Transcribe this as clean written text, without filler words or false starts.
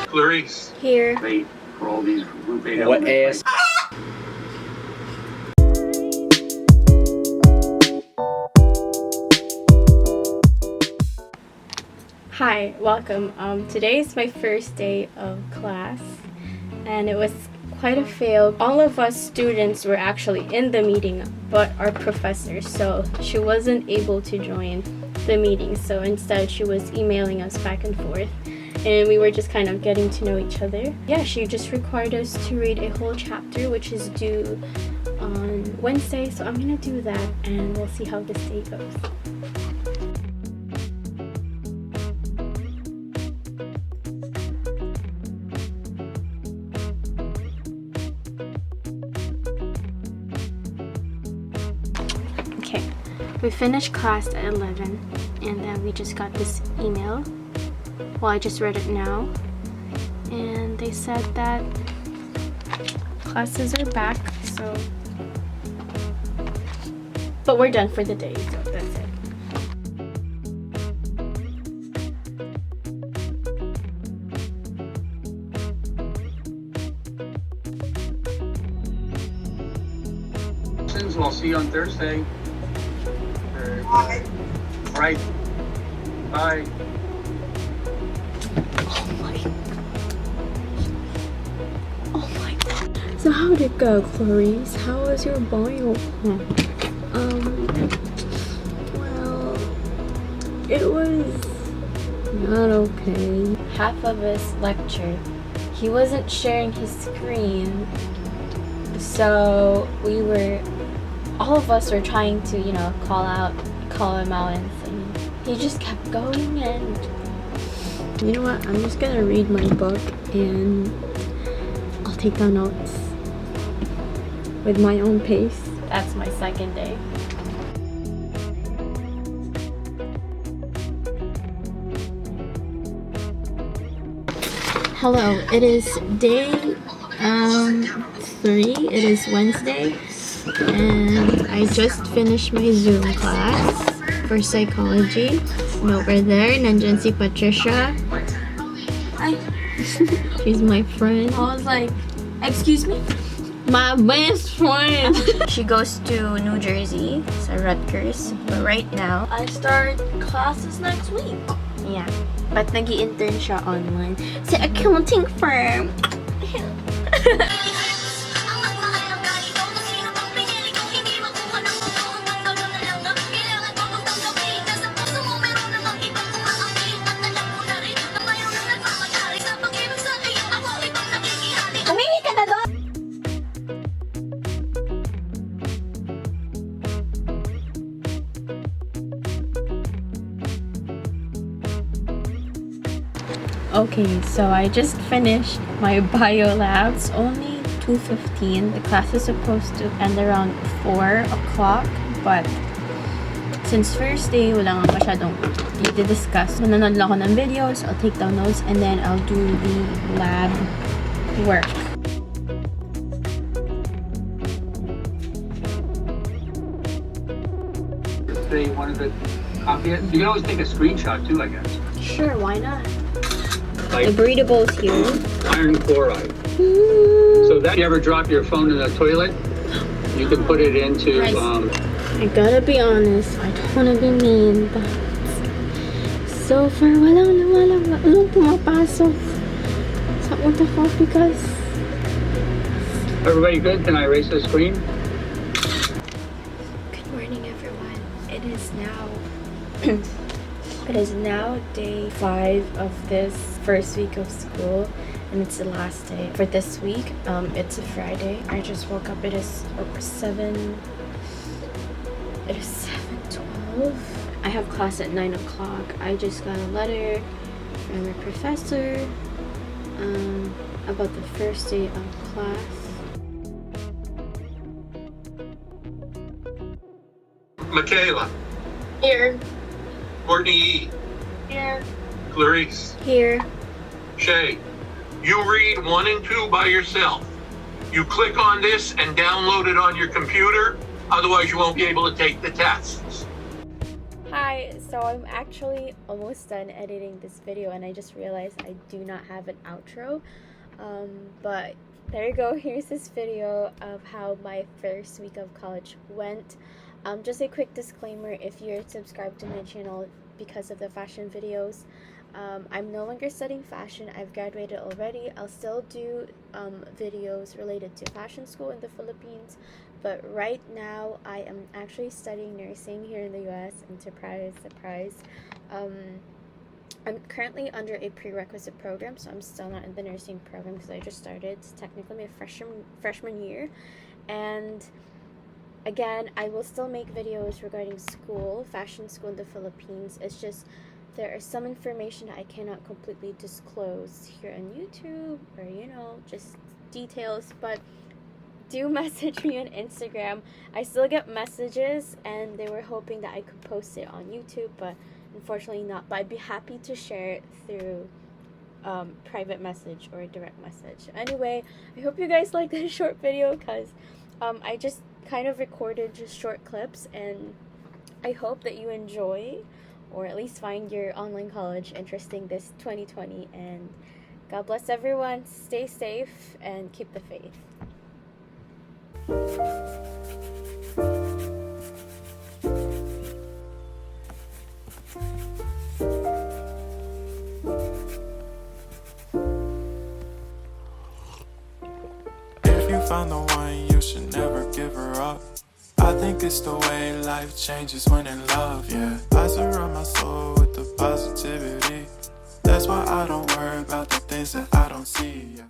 Clarice. Here. Wait for all these group 8 What ass? Hi, welcome. Today is my first day of class and it was quite a fail. All of us students were actually in the meeting but our professor, so she wasn't able to join the meeting, so instead she was emailing us back and forth and we were just kind of getting to know each other. Yeah, she just required us to read a whole chapter which is due on Wednesday, so I'm gonna do that and we'll see how this day goes. Okay, we finished class at 11 and then we just got this email. Well, I just read it now and they said that classes are back, so but we're done for the day, so that's it. So I'll see you on Thursday. Bye. Right. Bye. Oh my god. So how'd it go, Clarice? How was your bio? Well, it was not okay. Half of his lecture, he wasn't sharing his screen, so all of us were trying to, call him out and sing. He just kept going and you know what, I'm just gonna read my book and I'll take down notes with my own pace. That's my second day. Hello, it is day 3. It is Wednesday and I just finished my Zoom class for psychology. And over there, nandyan si Patricia. Hi. She's my friend. I was like, excuse me? My best friend. She goes to New Jersey, so Rutgers. But right now, I start classes next week. Yeah. But nag-i-intern siya online sa accounting firm. Okay, so I just finished my bio lab. It's only 2:15. The class is supposed to end around 4 o'clock, but since first day, wala nga masyadong i-discuss. Manonood lang ako ng videos, I'll take down notes, and then I'll do the lab work. They wanted to copy it. You can always take a screenshot too, I guess. Sure, why not? Like The breathables here. iron chloride. So that you ever drop your phone in the toilet, you can put it into. Nice. I gotta be honest, I don't wanna be mean, but so far walang pumapasok sa utak ko because Everybody good? Can I erase the screen? Good morning, everyone. It is now day 5 of this first week of school, and it's the last day for this week. It's a Friday. I just woke up. It is 7:12. I have class at 9 o'clock. I just got a letter from a professor about the first day of class. Michaela. Here. Courtney E. Here. Clarice. Here. Shay. You read 1 and 2 by yourself. You click on this and download it on your computer. Otherwise, you won't be able to take the tests. Hi, so I'm actually almost done editing this video and I just realized I do not have an outro. But there you go, here's this video of how my first week of college went. Just a quick disclaimer, if you're subscribed to my channel because of the fashion videos, I'm no longer studying fashion. I've graduated already. I'll still do videos related to fashion school in the Philippines, but right now I am actually studying nursing here in the US, and surprise, surprise, I'm currently under a prerequisite program, so I'm still not in the nursing program because I just started. It's technically my freshman year, and again, I will still make videos regarding school, fashion school in the Philippines. It's just there is some information that I cannot completely disclose here on YouTube, or just details, but do message me on Instagram. I still get messages and they were hoping that I could post it on YouTube, but unfortunately not. But I'd be happy to share it through private message or direct message. Anyway, I hope you guys like this short video because I just kind of recorded just short clips, and I hope that you enjoy or at least find your online college interesting this 2020. And God bless everyone, stay safe, and keep the faith. If you found the one, you should never give her up. I think it's the way life changes when in love, yeah. I surround my soul with the positivity. That's why I don't worry about the things that I don't see, yeah.